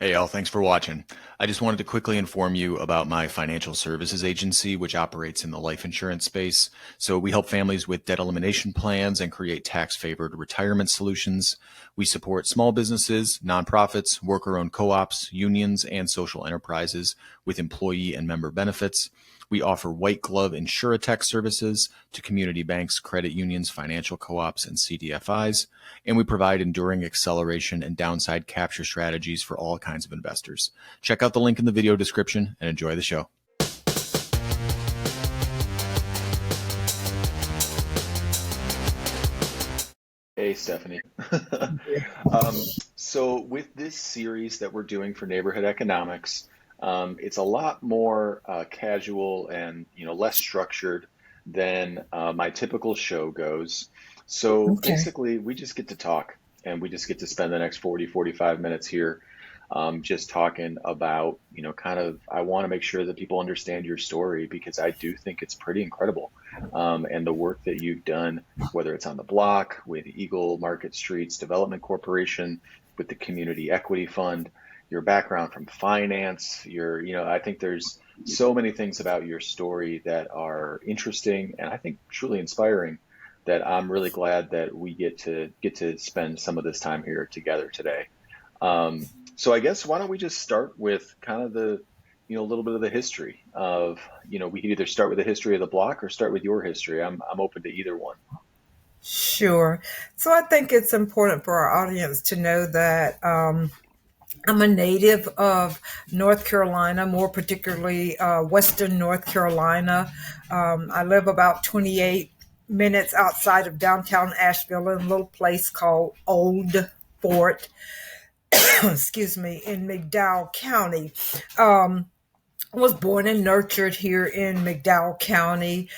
Hey, Al, thanks for watching. I just wanted to quickly inform you about my financial services agency, which operates in the life insurance space. So we help families with debt elimination plans and create tax-favored retirement solutions. We support small businesses, nonprofits, worker-owned co-ops, unions, and social enterprises with employee and member benefits. We offer white glove insurtech services to community banks, credit unions, financial co-ops, and CDFIs. And we provide enduring acceleration and downside capture strategies for all kinds of investors. Check out the link in the video description and enjoy the show. Hey, Stephanie. um, so with this series that we're doing for neighborhood economics, it's a lot more casual and less structured than my typical show goes. So Okay. basically, we just get to talk and we just get to spend the next 40, 45 minutes here just talking about, kind of, I want to make sure that people understand your story because I do think it's pretty incredible. And the work that you've done, whether it's on the block with Eagle Market Streets Development Corporation, with the Community Equity Fund, your background from finance, I think there's so many things about your story that are interesting and I think truly inspiring that I'm really glad that we get to spend some of this time here together today. So I guess why don't we just start with kind of a little bit of the history of, we can either start with the history of the block or start with your history. I'm open to either one. Sure. So I think it's important for our audience to know that I'm a native of North Carolina, more particularly Western North Carolina. I live about 28 minutes outside of downtown Asheville in a little place called Old Fort, excuse me, in McDowell County. Was born and nurtured here in McDowell County.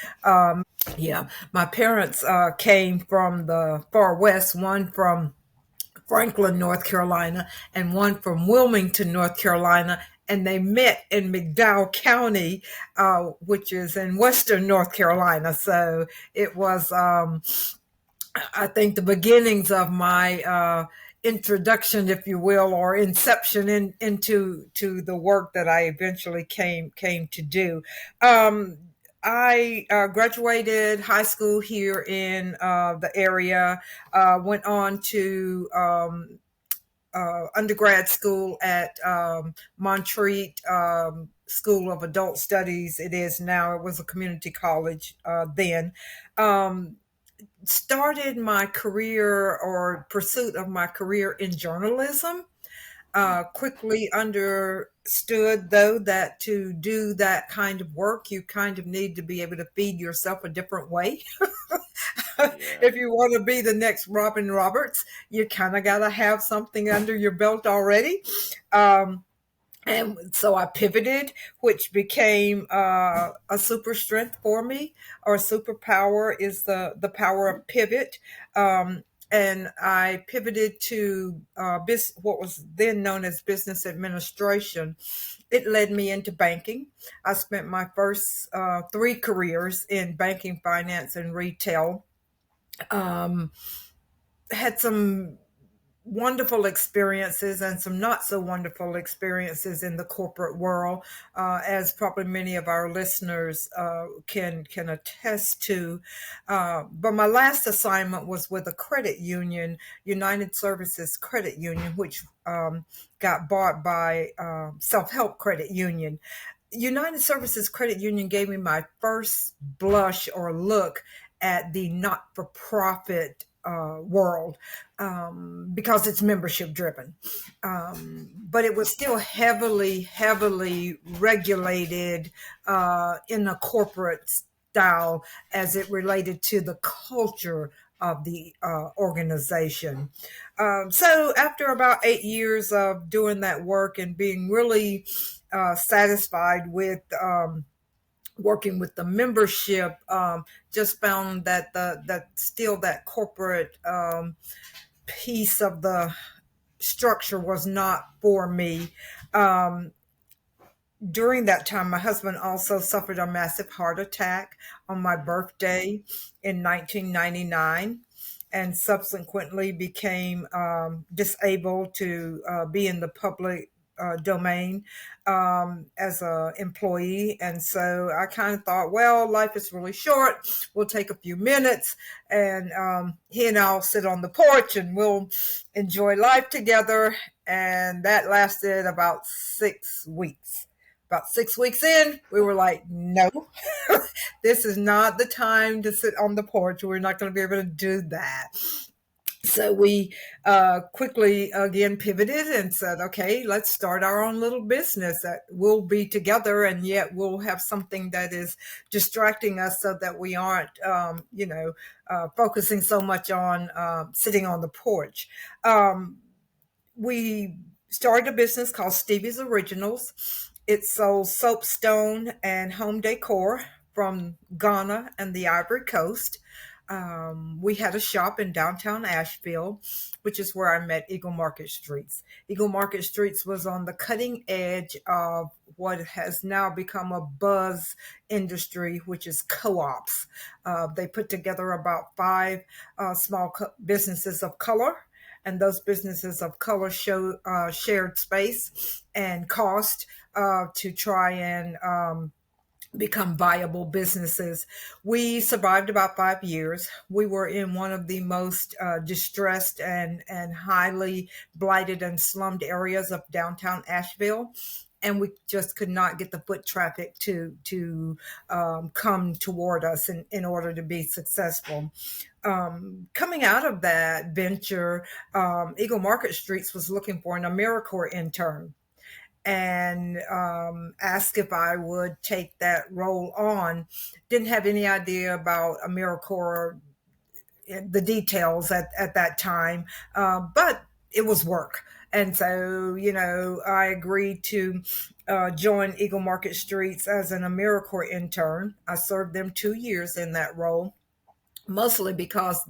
Yeah, my parents came from the far west, one from Franklin, North Carolina, and one from Wilmington, North Carolina. And they met in McDowell County, which is in Western North Carolina. So it was, I think, the beginnings of my introduction, if you will, or inception into to the work that I eventually came to do. Um, I graduated high school here in the area, went on to undergrad school at Montreat School of Adult Studies. It is now, it was a community college then. Um, Started my career or pursuit of my career in journalism. Quickly understood, though, that to do that kind of work, you kind of need to be able to feed yourself a different way. Yeah. If you want to be the next Robin Roberts, you kind of got to have something under your belt already. Um, and so I pivoted, which became a super strength for me. Or superpower is the power of pivot. And I pivoted to what was then known as business administration. It led me into banking. I spent my first three careers in banking, finance, and retail. Um, had some wonderful experiences and some not so wonderful experiences in the corporate world, as probably many of our listeners can attest to. But my last assignment was with a credit union, United Services Credit Union, which got bought by Self Help Credit Union. United Services Credit Union gave me my first blush or look at the not for profit world, because it's membership driven. But it was still heavily regulated in a corporate style as it related to the culture of the organization. So after about 8 years of doing that work and being really satisfied with working with the membership, just found that that still that corporate piece of the structure was not for me. Um, During that time, my husband also suffered a massive heart attack on my birthday in 1999, and subsequently became disabled to be in the public domain as a employee, and so I kind of thought, well, life is really short. We'll take a few minutes, and he and I'll sit on the porch, and we'll enjoy life together. And that lasted about 6 weeks. About 6 weeks in, we were like, no, this is not the time to sit on the porch. We're not going to be able to do that. So we quickly again pivoted and said, okay, let's start our own little business that we'll be together, and yet we'll have something that is distracting us so that we aren't, focusing so much on sitting on the porch. We started a business called Stevie's Originals. It sold soapstone and home decor from Ghana and the Ivory Coast. We had a shop in downtown Asheville, which is where I met Eagle Market Streets. Eagle Market Streets was on the cutting edge of what has now become a buzz industry, which is co-ops. They put together about five small businesses of color, and those businesses of color shared space and cost to try and become viable businesses. We survived about 5 years. We were in one of the most distressed and highly blighted and slummed areas of downtown Asheville. And we just could not get the foot traffic to come toward us in order to be successful. Coming out of that venture, Eagle Market Streets was looking for an AmeriCorps intern, and asked if I would take that role on. Didn't have any idea about AmeriCorps, the details at that time, but it was work. And so, I agreed to join Eagle Market Streets as an AmeriCorps intern. I served them 2 years in that role, mostly because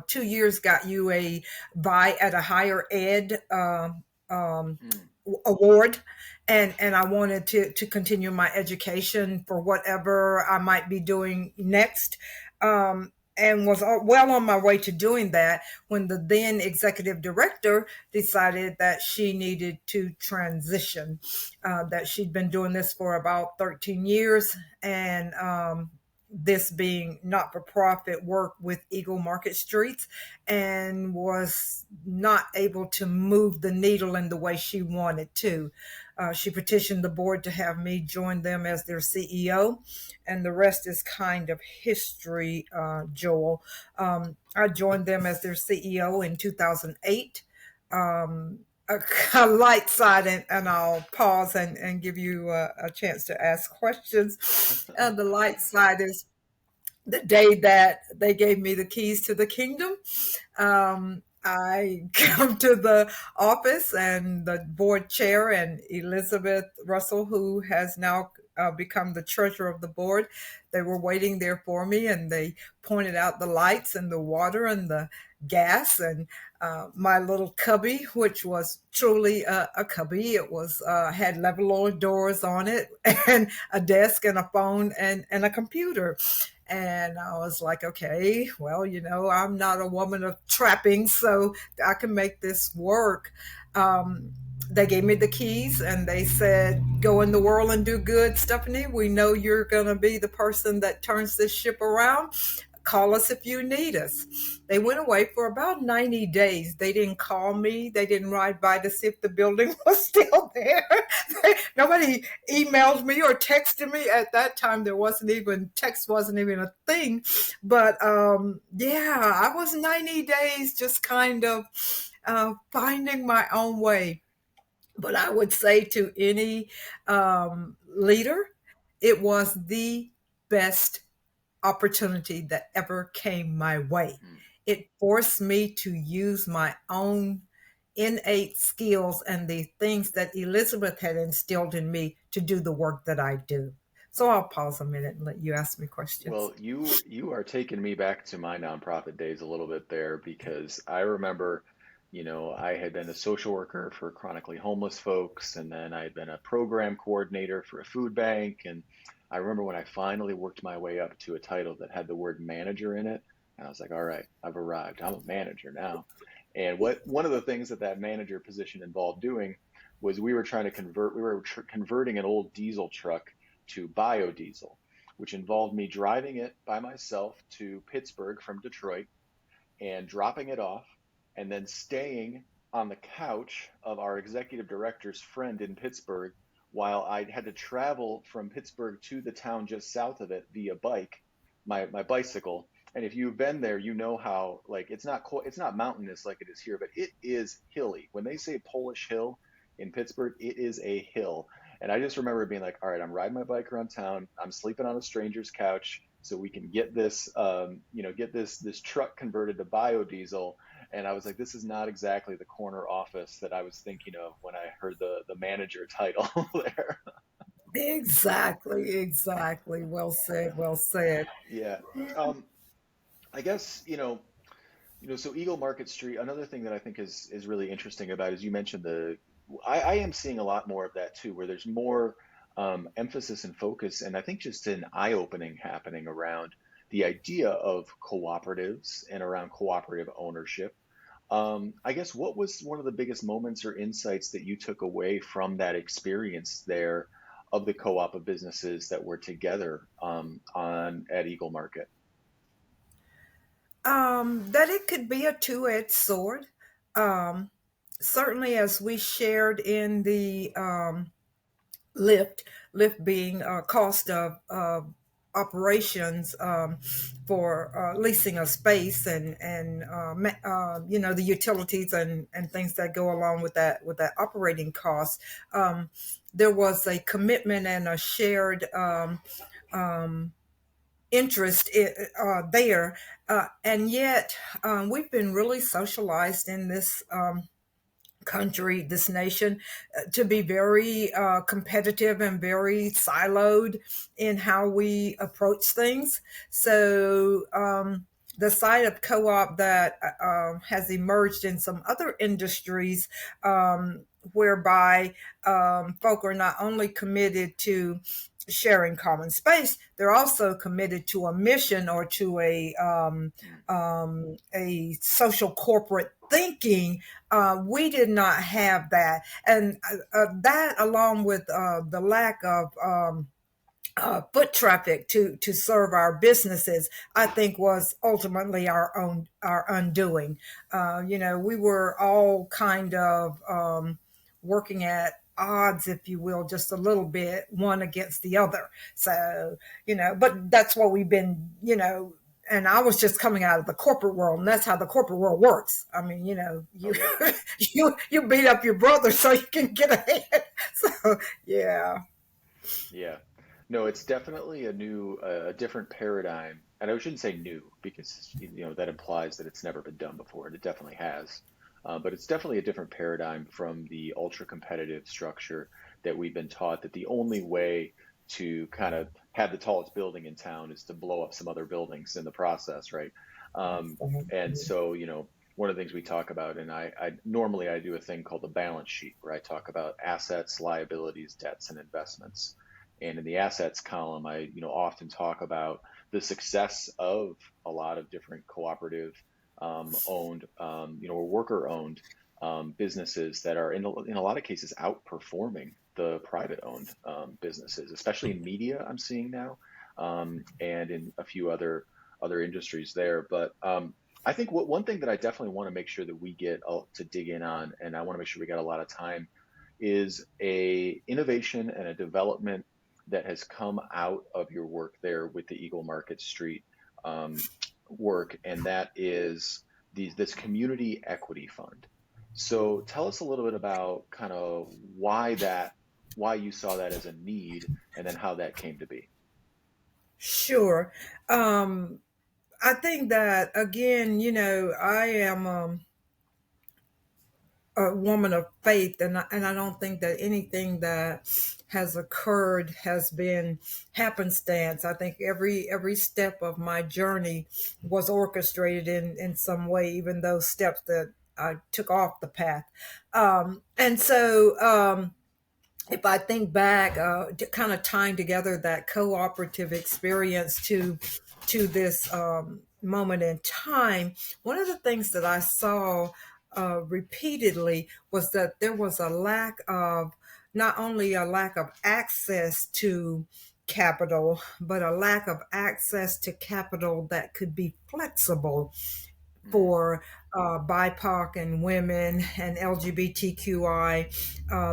2 years got you a buy at a higher ed award, and I wanted to continue my education for whatever I might be doing next. And was well on my way to doing that when the then executive director decided that she needed to transition, that she'd been doing this for about 13 years, and this being not-for-profit work with Eagle Market Streets, and was not able to move the needle in the way she wanted to. She petitioned the board to have me join them as their CEO, and the rest is kind of history, Joel. I joined them as their CEO in 2008. A light side, and I'll pause and give you a chance to ask questions. The light side is the day that they gave me the keys to the kingdom. I come to the office, and the board chair and Elizabeth Russell, who has now become the treasurer of the board, they were waiting there for me, and they pointed out the lights and the water and the gas, and my little cubby, which was truly a cubby. It was had level doors on it, and a desk and a phone and a computer. And I was like, okay, well, I'm not a woman of trappings, so I can make this work. They gave me the keys, and they said, go in the world and do good, Stephanie. We know you're going to be the person that turns this ship around. Call us if you need us. They went away for about 90 days. They didn't call me. They didn't ride by to see if the building was still there. Nobody emailed me or texted me. At that time, text wasn't even a thing. But I was 90 days just kind of finding my own way. But I would say to any leader, it was the best opportunity that ever came my way. It forced me to use my own innate skills and the things that Elizabeth had instilled in me to do the work that I do. So I'll pause a minute and let you ask me questions. Well, you are taking me back to my nonprofit days a little bit there, because I remember, I had been a social worker for chronically homeless folks, and then I had been a program coordinator for a food bank. And I remember when I finally worked my way up to a title that had the word manager in it, and I was like, all right, I've arrived. I'm a manager now. And one of the things that manager position involved doing was we were converting an old diesel truck to biodiesel, which involved me driving it by myself to Pittsburgh from Detroit and dropping it off, and then staying on the couch of our executive director's friend in Pittsburgh while I had to travel from Pittsburgh to the town just south of it via bike, my bicycle. And if you've been there, you know how like it's not mountainous like it is here, but it is hilly. When they say Polish Hill in Pittsburgh, it is a hill. And I just remember being like, all right, I'm riding my bike around town. I'm sleeping on a stranger's couch so we can get this, get this truck converted to biodiesel. And I was like, this is not exactly the corner office that I was thinking of when I heard the manager title there. Exactly, exactly. Well said, well said. Yeah. Um, I guess, so Eagle Market Street, another thing that I think is really interesting about is you mentioned I am seeing a lot more of that too, where there's more emphasis and focus, and I think just an eye-opening happening around the idea of cooperatives and around cooperative ownership. I guess what was one of the biggest moments or insights that you took away from that experience there of the co-op of businesses that were together on at Eagle Market? That it could be a two-edged sword. Um, Certainly, as we shared in the lift, lift being cost of operations for leasing a space and the utilities and things that go along with that operating cost. There was a commitment and a shared interest there, and yet we've been really socialized in this country, this nation, to be very competitive and very siloed in how we approach things. So the side of co-op that has emerged in some other industries, whereby folk are not only committed to sharing common space, they're also committed to a mission or to a social corporate thinking. We did not have that, and that, along with the lack of foot traffic to serve our businesses, I think was ultimately our undoing. We were all kind of working at odds, if you will, just a little bit, one against the other. So, but that's what we've been, and I was just coming out of the corporate world, and that's how the corporate world works. I mean, you Oh yeah, you beat up your brother so you can get ahead. So, yeah. yeah. No, it's definitely a different paradigm, and I shouldn't say new because that implies that it's never been done before, and it definitely has. But it's definitely a different paradigm from the ultra competitive structure that we've been taught that the only way to kind of have the tallest building in town is to blow up some other buildings in the process, right? And so, one of the things we talk about, and I normally I do a thing called the balance sheet where I talk about assets, liabilities, debts, and investments. And in the assets column, I often talk about the success of a lot of different cooperative owned, or worker owned businesses that are in a lot of cases outperforming the private owned businesses, especially in media. I'm seeing now, and in a few other industries there. But I think one thing that I definitely want to make sure that we get to dig in on, and I want to make sure we got a lot of time, is a innovation and a development that has come out of your work there with the Eagle Market Street work, and that is this community equity fund. So tell us a little bit about kind of why you saw that as a need, and then how that came to be. Sure. Um, I think that again, I am a woman of faith, and I don't think that anything that has occurred has been happenstance. I think every step of my journey was orchestrated in some way, even those steps that I took off the path. And so if I think back, kind of tying together that cooperative experience to this moment in time, one of the things that I saw repeatedly was that there was a lack of, not only a lack of access to capital, but a lack of access to capital that could be flexible Mm, for BIPOC and women and LGBTQI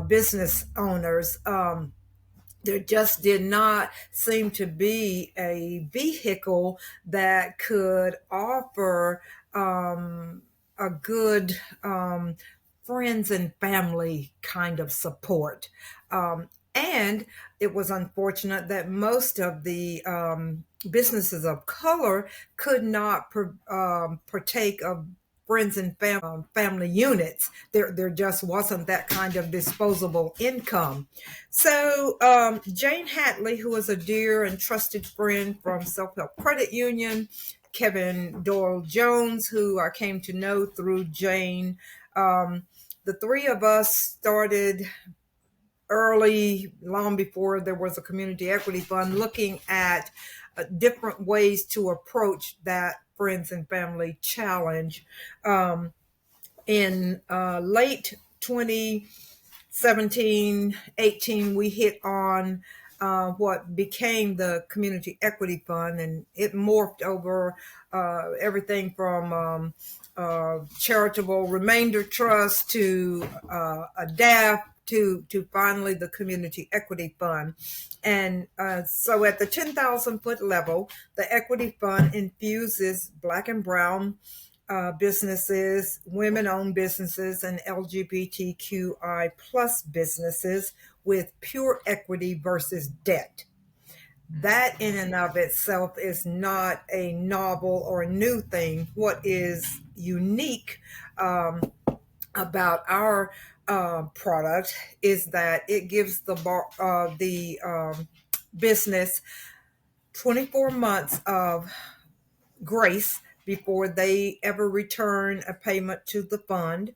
business owners. There just did not seem to be a vehicle that could offer a good friends and family kind of support. And it was unfortunate that most of the businesses of color could not partake of friends and family units. There just wasn't that kind of disposable income. So Jane Hatley, who is a dear and trusted friend from Self Help Credit Union, Kevin Doyle Jones, who I came to know through Jane, um, the three of us started early, long before there was a community equity fund, looking at different ways to approach that friends and family challenge. In late 2017, 18, we hit on what became the Community Equity Fund, and it morphed over everything from charitable remainder trust to a DAF to finally the Community Equity Fund. And so at the 10,000 foot level, the Equity Fund infuses Black and Brown businesses, women-owned businesses, and LGBTQI plus businesses with pure equity versus debt. mm, That in and of itself is not a novel or a new thing. What is unique about our product is that it gives the business 24 months of grace before they ever return a payment to the fund.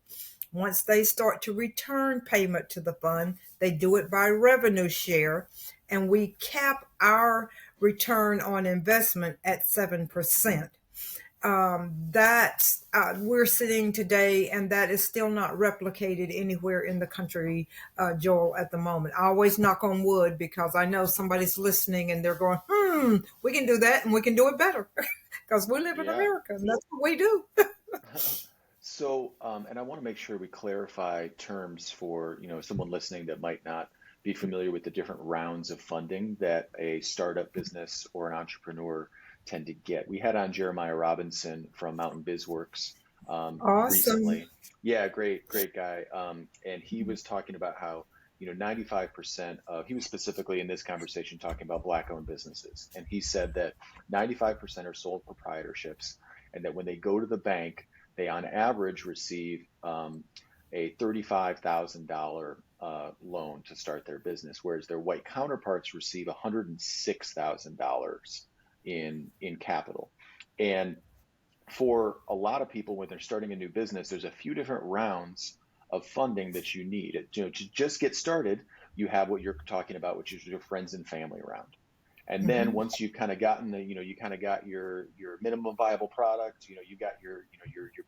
Once they start to return payment to the fund, they do it by revenue share, and we cap our return on investment at 7%. That we're sitting today, and that is still not replicated anywhere in the country, Joel, at the moment. I always knock on wood because I know somebody's listening and they're going, we can do that and we can do it better because we live in yeah. America and that's what we do. So, and I want to make sure we clarify terms for, someone listening that might not be familiar with the different rounds of funding that a startup business or an entrepreneur tend to get. We had on Jeremiah Robinson from Mountain BizWorks Awesome. recently. Yeah, great, great guy. And he was talking about how, 95% of, he was specifically in this conversation talking about Black-owned businesses. And he said that 95% are sole proprietorships, and that when they go to the bank, they on average receive a $35,000 loan to start their business, whereas their white counterparts receive $106,000 in capital. And for a lot of people, when they're starting a new business, there's a few different rounds of funding that you need. To just get started, you have what you're talking about, which is your friends and family round. And then Mm-hmm. once you've kind of gotten you kind of got your minimum viable product, you got your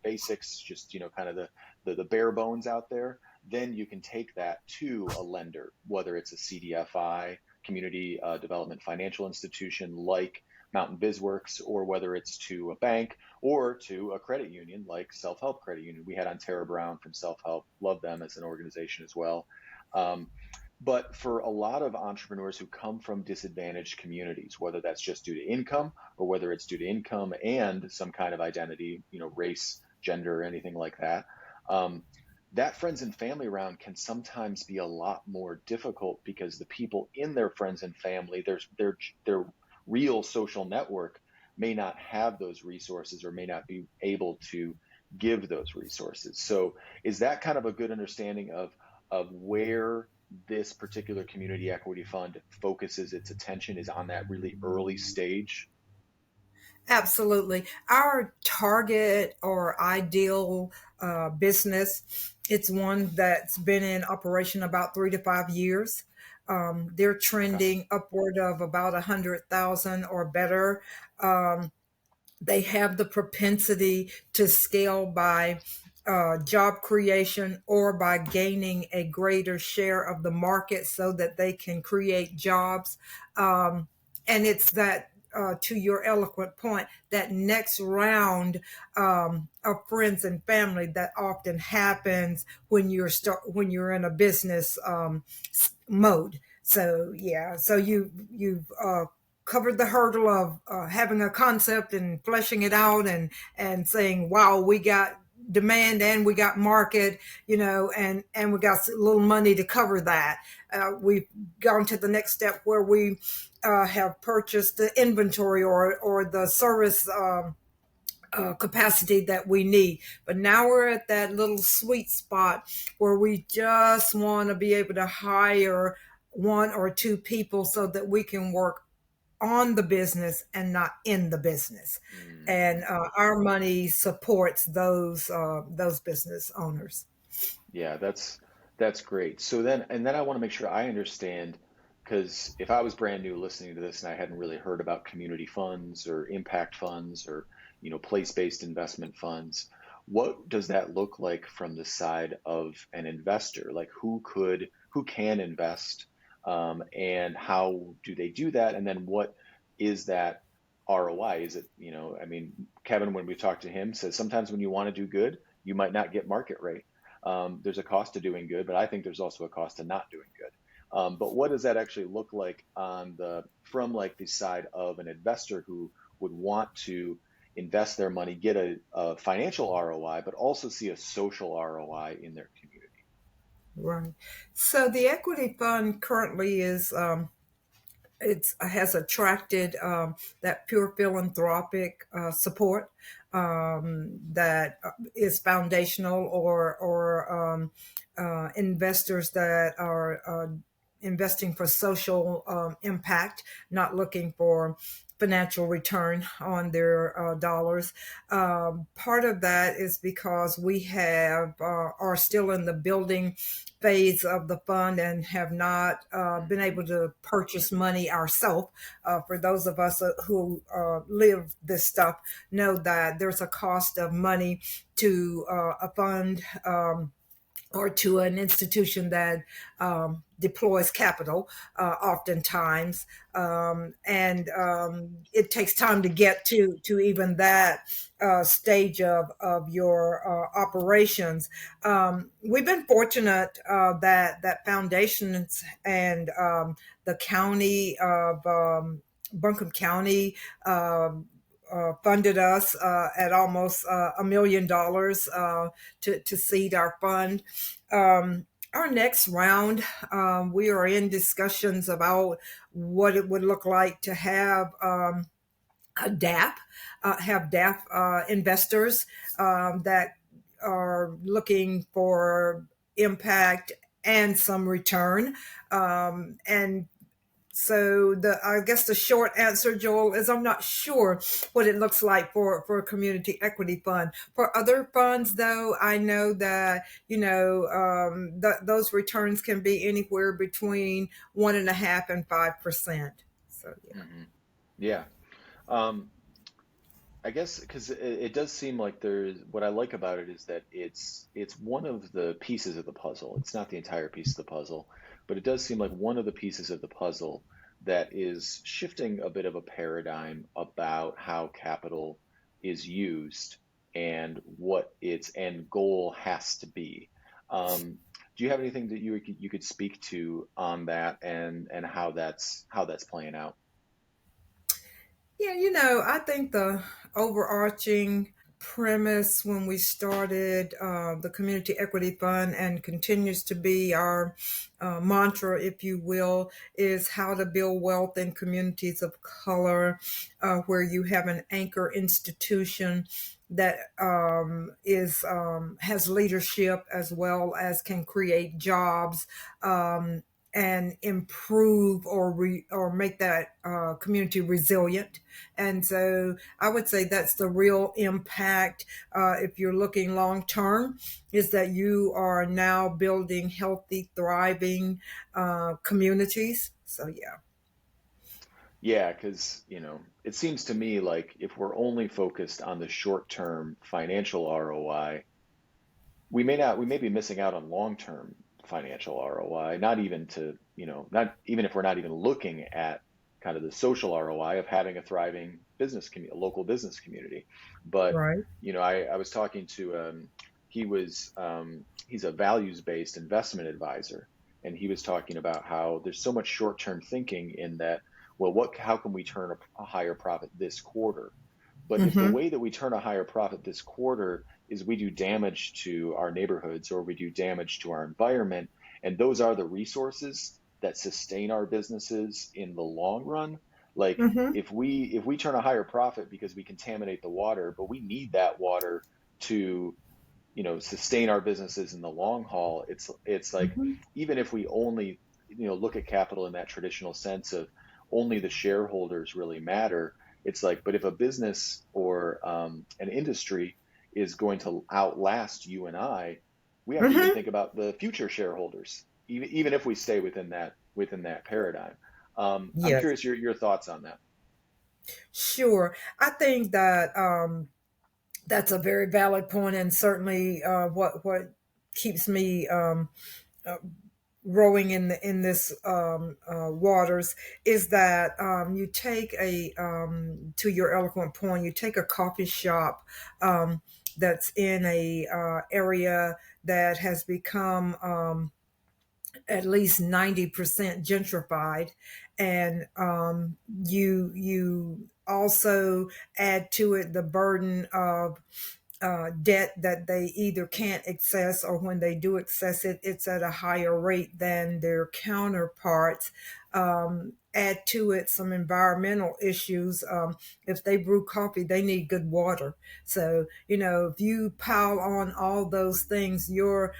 basics, just, kind of the bare bones out there, then you can take that to a lender, whether it's a CDFI, community development financial institution like Mountain BizWorks, or whether it's to a bank or to a credit union like Self Help Credit Union. We had on Tara Brown from Self Help, love them as an organization as well. Um, but for a lot of entrepreneurs who come from disadvantaged communities, whether that's just due to income or whether it's due to income and some kind of identity, race, gender, anything like that, that friends and family round can sometimes be a lot more difficult because the people in their friends and family, their real social network may not have those resources or may not be able to give those resources. So is that kind of a good understanding of where this particular community equity fund focuses its attention, is on that really early stage? Absolutely. Our target or ideal business, it's one that's been in operation about 3 to 5 years. They're Okay. trending upward of about 100,000 or better. Um, they have the propensity to scale by job creation or by gaining a greater share of the market so that they can create jobs. And it's that, to your eloquent point, that next round of friends and family that often happens when when you're in a business mode. So yeah, so you've covered the hurdle of having a concept and fleshing it out and saying, wow, we got demand and we got market, and we got a little money to cover that. We've gone to the next step where we have purchased the inventory or the service capacity that we need. But now we're at that little sweet spot where we just want to be able to hire one or two people so that we can work on the business and not in the business. And Mm-hmm. our money supports those business owners. Yeah, that's great. So then, and then I want to make sure I understand, because if I was brand new listening to this and I hadn't really heard about community funds or impact funds or, place-based investment funds, what does that look like from the side of an investor? Like who can invest, and how do they do that? And then what is that ROI? Is it, I mean, Kevin, when we talked to him, says sometimes when you want to do good, you might not get market rate. There's a cost to doing good, but I think there's also a cost to not doing good. But what does that actually look like from like the side of an investor who would want to invest their money, get a financial ROI, but also see a social ROI in their community? Right. So the equity fund currently is it has attracted that pure philanthropic support that is foundational, or investors that are investing for social impact, not looking for financial return on their dollars. Part of that is because we are still in the building phase of the fund and have not been Hmm. able to purchase money ourselves. For those of us who live this stuff, know that there's a cost of money to a fund. Or to an institution that deploys capital, oftentimes, and it takes time to get to even that stage of your operations. We've been fortunate that foundations and the county of Buncombe County funded us at almost $1 million to seed our fund. Our next round, we are in discussions about what it would look like to have a DAP, have DAP investors that are looking for impact and some return. And so I guess the short answer, Joel, is I'm not sure what it looks like for a community equity fund. For other funds, though, I know that those returns can be anywhere between 1.5% and 5%. So yeah. Hmm. Yeah. Um, I guess because it does seem like there's what I like about it is that it's one of the pieces of the puzzle. It's not the entire piece of the puzzle, but it does seem like one of the pieces of the puzzle that is shifting a bit of a paradigm about how capital is used and what its end goal has to be. Do you have anything that you could speak to on that and how that's playing out? Yeah, I think the overarching premise when we started the Community Equity Fund, and continues to be our mantra, if you will, is how to build wealth in communities of color, where you have an anchor institution that is has leadership as well as can create jobs. And improve or make that community resilient. And so I would say that's the real impact, if you're looking long term, is that you are now building healthy, thriving communities. So yeah. Yeah, because, it seems to me like if we're only focused on the short-term financial ROI, we may be missing out on long-term financial ROI, not even to, not even if we're not even looking at kind of the social ROI of having a thriving a local business community. But, Right. I was talking to, he's a values-based investment advisor, and he was talking about how there's so much short-term thinking in that, well, how can we turn a higher profit this quarter? But if the Mm-hmm. way that we turn a higher profit this quarter is we do damage to our neighborhoods or we do damage to our environment, and those are the resources that sustain our businesses in the long run. Like Mm-hmm. if we turn a higher profit because we contaminate the water, but we need that water to, sustain our businesses in the long haul, it's like Mm-hmm. even if we only, look at capital in that traditional sense of only the shareholders really matter, it's like, but if a business or an industry is going to outlast you and I, we have to even Mm-hmm. think about the future shareholders, even if we stay within that paradigm. I'm Yes. curious your thoughts on that. Sure. I think that that's a very valid point, and certainly what keeps me rowing in this waters is that you take a to your eloquent point, you take a coffee shop that's in a area that has become at least 90% gentrified, and you also add to it the burden of debt that they either can't access, or when they do access it, it's at a higher rate than their counterparts. Add to it some environmental issues. If they brew coffee, they need good water. So, if you pile on all those things, your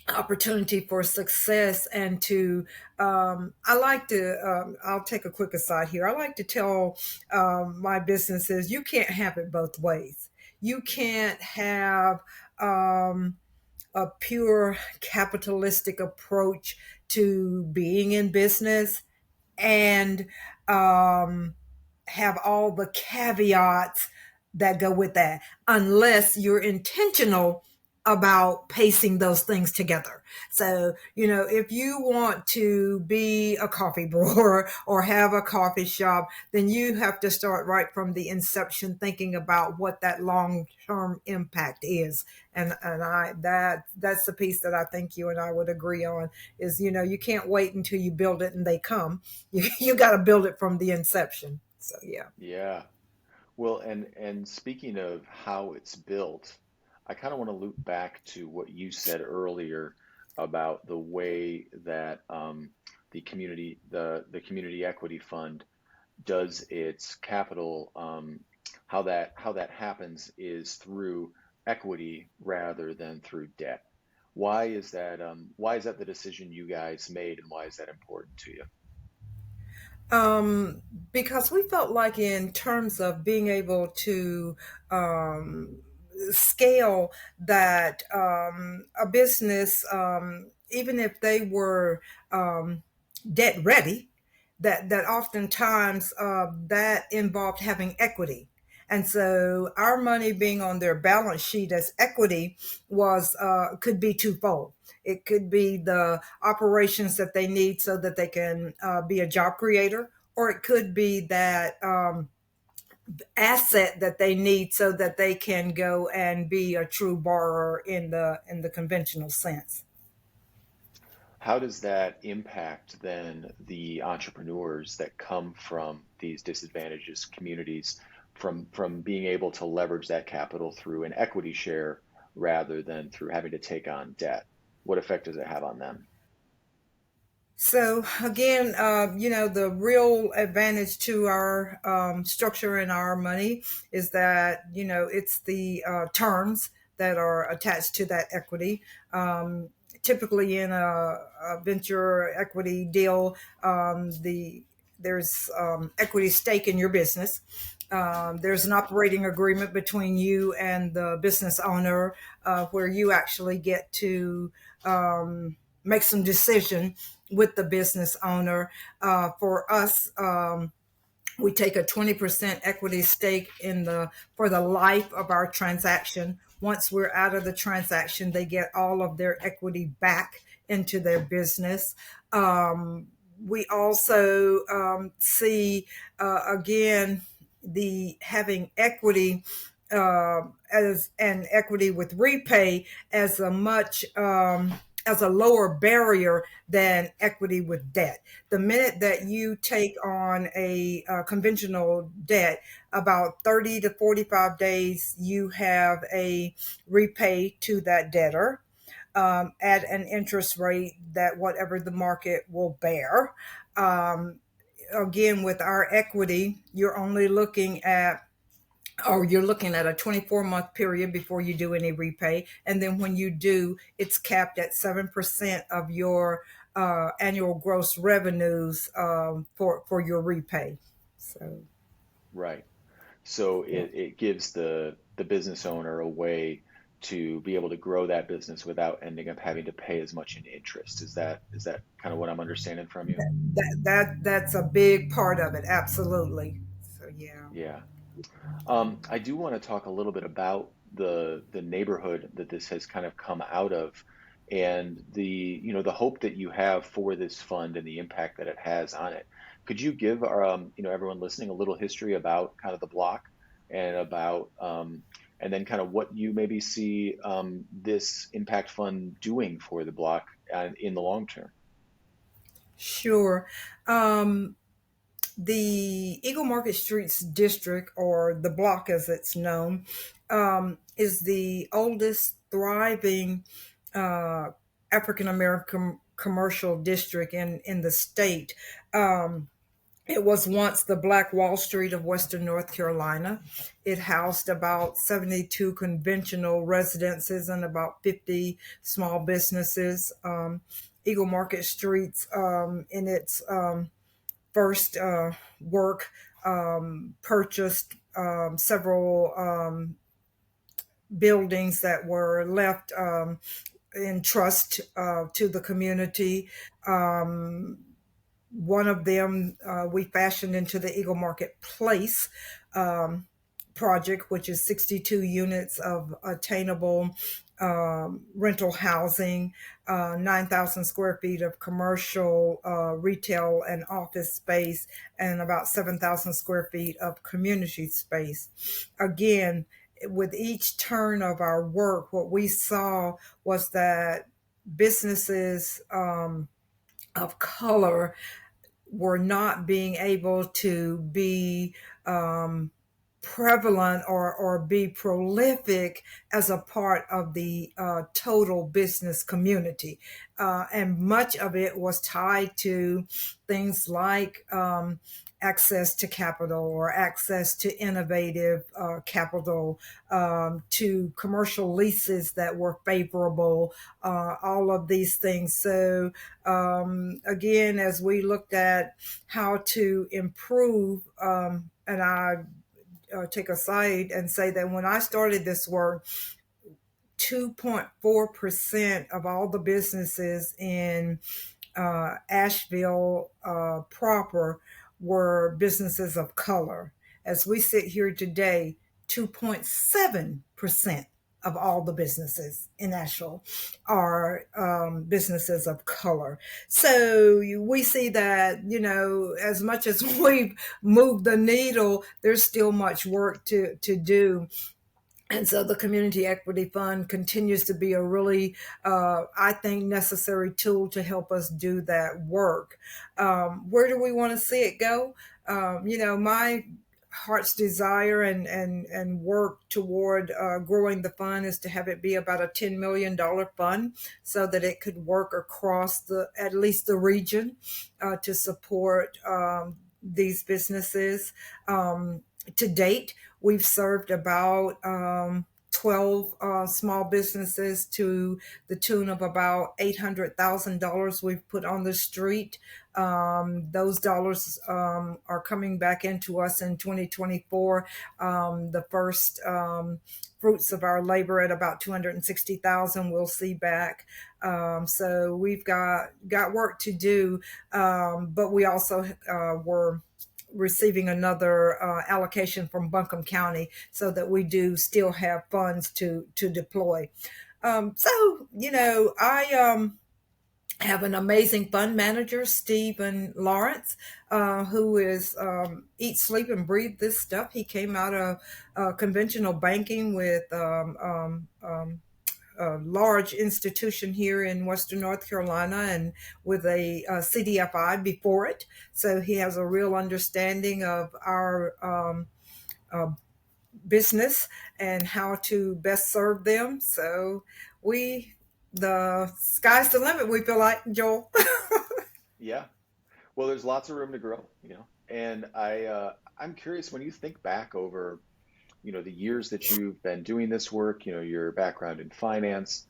opportunity for success and to I like to I'll take a quick aside here. I like to tell my businesses, you can't have it both ways. You can't have a pure capitalistic approach to being in business and um, have all the caveats that go with that, unless you're intentional about pacing those things together. So, if you want to be a coffee brewer or have a coffee shop, then you have to start right from the inception thinking about what that long-term impact is. And that's the piece that I think you and I would agree on is, you can't wait until you build it and they come. You got to build it from the inception. So, yeah. Yeah. Well, and speaking of how it's built, I kind of want to loop back to what you said earlier about the way that the community equity fund does its capital. How that happens is through equity rather than through debt. Why is that? Why is that the decision you guys made, and why is that important to you? Um, because we felt like, in terms of being able to scale that a business, even if they were debt ready, that oftentimes that involved having equity. And so our money being on their balance sheet as equity was could be twofold. It could be the operations that they need so that they can be a job creator, or it could be that asset that they need so that they can go and be a true borrower in the conventional sense. How does that impact then the entrepreneurs that come from these disadvantaged communities from being able to leverage that capital through an equity share rather than through having to take on debt? What effect does it have on them? So again, the real advantage to our structure and our money is that it's the terms that are attached to that equity. Typically, in a venture equity deal, there's equity stake in your business. There's an operating agreement between you and the business owner, where you actually get to make some decision with the business owner. For us, we take a 20% equity stake in the for the life of our transaction. once we're out of the transaction, they get all of their equity back into their business. We also see again the having equity as an equity with repay as a much as a lower barrier than equity with debt. The minute that you take on a conventional debt, about 30 to 45 days, you have a repay to that debtor at an interest rate that whatever the market will bear. Again, with our equity, you're looking at a 24-month period before you do any repay. And then when you do, it's capped at 7% of your annual gross revenues for your repay. So, Right. So yeah. it gives the business owner a way to be able to grow that business without ending up having to pay as much in interest. Is that kind of what I'm understanding from you? That's a big part of it. Absolutely. So, yeah. Yeah. I do want to talk a little bit about the neighborhood that this has kind of come out of, and the hope that you have for this fund and the impact that it has on it. Could you give our everyone listening a little history about kind of the block and about and then kind of what you maybe see this impact fund doing for the block in the long term? Sure. Um, the Eagle Market Streets district, or the block as it's known, is the oldest thriving uh, African American commercial district in the state. It was once the Black Wall Street of Western North Carolina. It housed about 72 conventional residences and about 50 small businesses. Eagle Market Streets, in its first work, purchased several buildings that were left in trust to the community. One of them we fashioned into the Eagle Market Place um, project, which is 62 units of attainable rental housing, 9,000 square feet of commercial, retail, and office space, and about 7,000 square feet of community space. Again, with each turn of our work, what we saw was that businesses of color were not being able to be prevalent or be prolific as a part of the total business community. And much of it was tied to things like access to capital or access to innovative capital, to commercial leases that were favorable, all of these things. So, again, as we looked at how to improve, and I take a side and say that when I started this work, 2.4% of all the businesses in Asheville proper were businesses of color. As we sit here today, 2.7% of all the businesses in Asheville are businesses of color. So we see that, as much as we've moved the needle, there's still much work to do. And so the Community Equity Fund continues to be a really, I think, necessary tool to help us do that work. Where do we want to see it go? My heart's desire and work toward growing the fund is to have it be about a $10 million fund so that it could work across at least the region to support these businesses. To date, we've served about 12 small businesses to the tune of about $800,000 we've put on the street. Those dollars are coming back into us in 2024. The first fruits of our labor at about 260,000 we'll see back. So we've got work to do, but we also were receiving another allocation from Buncombe County, so that we do still have funds to deploy. So I have an amazing fund manager, Stephen Lawrence, who is eat, sleep, and breathe this stuff. He came out of conventional banking with a large institution here in Western North Carolina, and with a CDFI before it. So he has a real understanding of our uh, business and how to best serve them. So the sky's the limit, we feel like, Joel. Yeah. Well, there's lots of room to grow, you know. And I'm curious when you think back over, you know, the years that you've been doing this work, you know, your background in finance.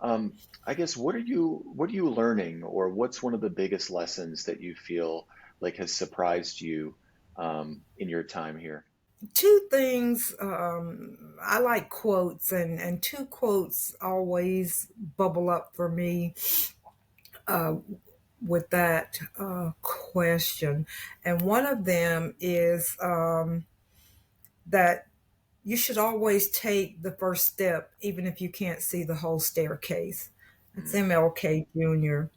I guess what are you learning, or what's one of the biggest lessons that you feel like has surprised you in your time here? Two things. I like quotes, and two quotes always bubble up for me uh, with that question. And one of them is that you should always take the first step, even if you can't see the whole staircase. It's Mm, MLK Jr.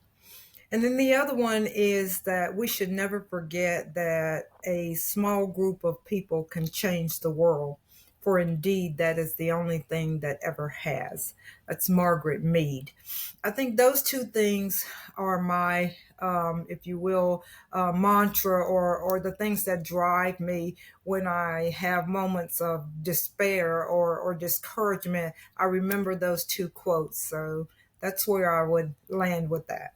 And then the other one is that we should never forget that a small group of people can change the world. For indeed, that is the only thing that ever has. That's Margaret Mead. I think those two things are my, if you will, mantra, or the things that drive me when I have moments of despair or discouragement. I remember those two quotes. So that's where I would land with that.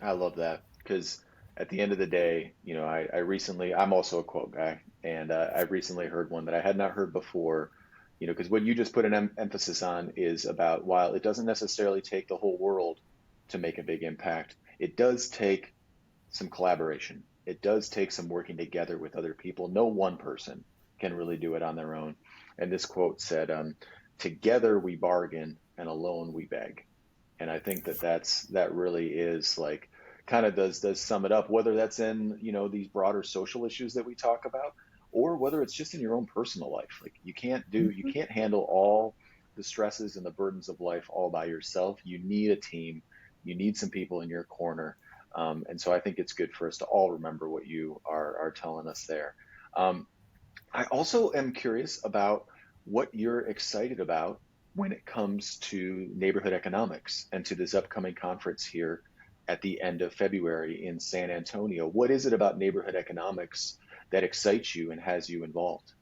I love that because at the end of the day, you know, I'm also a quote guy, and I recently heard one that I had not heard before. You know, because what you just put an emphasis on is about, while it doesn't necessarily take the whole world to make a big impact, it does take some collaboration. It does take some working together with other people. No one person can really do it on their own. And this quote said, "Together we bargain, and alone we beg." And I think that really is like, kind of does sum it up. Whether that's in, you know, these broader social issues that we talk about, or whether it's just in your own personal life. Like, you can't handle all the stresses and the burdens of life all by yourself. You need a team. You need some people in your corner. And so I think it's good for us to all remember what you are telling us there. Um, I also am curious about what you're excited about when it comes to neighborhood economics and to this upcoming conference here at the end of February in San Antonio. What is it about neighborhood economics that excites you and has you involved?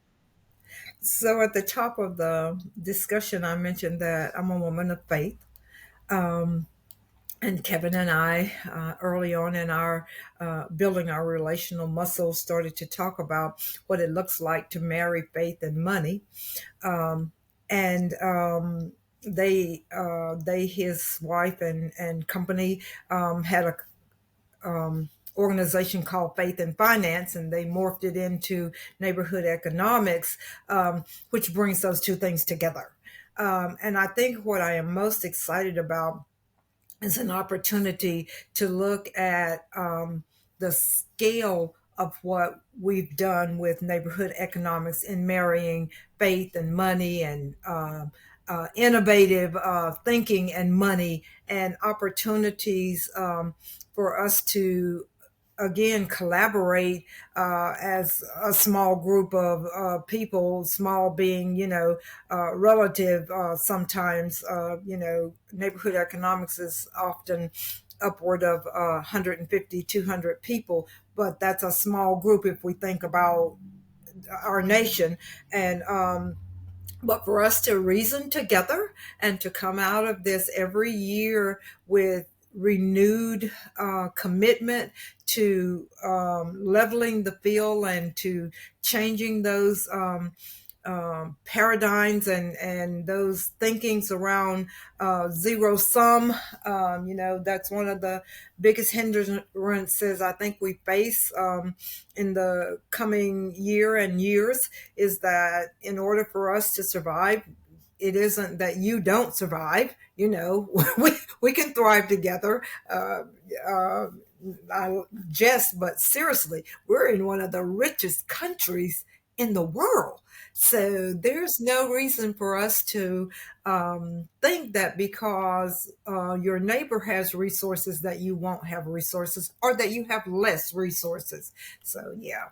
So at the top of the discussion, I mentioned that I'm a woman of faith. Um, and Kevin and I, early on in our building our relational muscles, started to talk about what it looks like to marry faith and money. Um, and his wife and company had a organization called Faith and Finance, and they morphed it into neighborhood economics, which brings those two things together. And I think what I am most excited about is an opportunity to look at the scale of what we've done with neighborhood economics in marrying faith and money, and innovative thinking and money, and opportunities for us to again collaborate as a small group of people, small being, relative. Sometimes, neighborhood economics is often upward of 150, 200 people, but that's a small group if we think about our nation. And but for us to reason together and to come out of this every year with renewed commitment to leveling the field, and to changing those paradigms, and those thinkings around zero sum. That's one of the biggest hindrances I think we face in the coming year and years, is that in order for us to survive, it isn't that you don't survive. We can thrive together. Uh, I jest, but seriously, we're in one of the richest countries in the world. So there's no reason for us to think that because your neighbor has resources that you won't have resources, or that you have less resources. So yeah,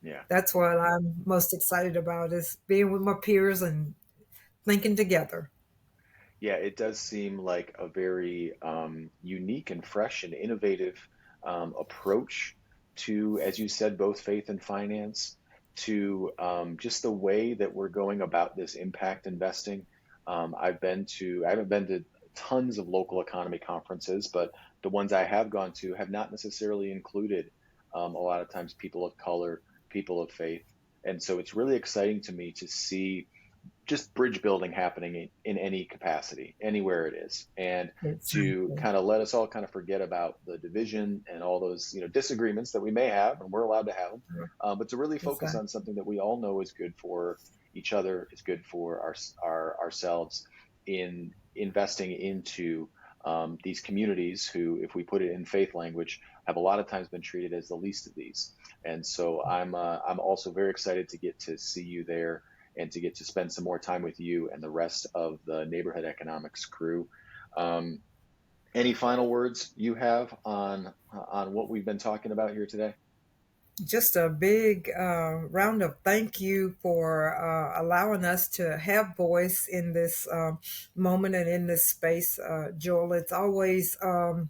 Yeah. that's what I'm most excited about, is being with my peers and thinking together. Yeah, it does seem like a very unique and fresh and innovative approach to, as you said, both faith and finance, to just the way that we're going about this impact investing. I haven't been to tons of local economy conferences, but the ones I have gone to have not necessarily included a lot of times people of color, people of faith. And so it's really exciting to me to see just bridge building happening in any capacity, anywhere it is, and to Exactly. kind of let us all kind of forget about the division and all those disagreements that we may have, and we're allowed to have them, but to really focus Exactly. on something that we all know is good for each other, is good for ourselves in investing into these communities who, if we put it in faith language, have a lot of times been treated as the least of these. And so I'm also very excited to get to see you there and to get to spend some more time with you and the rest of the neighborhood economics crew. Um, any final words you have on what we've been talking about here today? Just a big round of thank you for allowing us to have voice in this moment and in this space, Joel. It's always an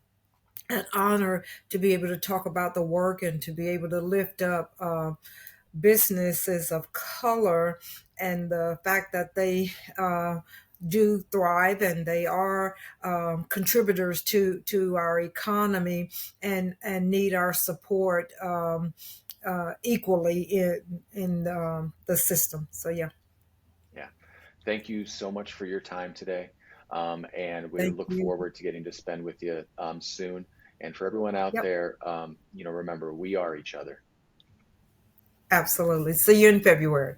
honor to be able to talk about the work and to be able to lift up businesses of color, and the fact that they do thrive, and they are contributors to our economy, and need our support equally in the system. So yeah, Yeah. Thank you so much for your time today. And we thank look you. forward to getting to spend with you soon. And for everyone out Yep, there, remember, we are each other. absolutely. See you in February.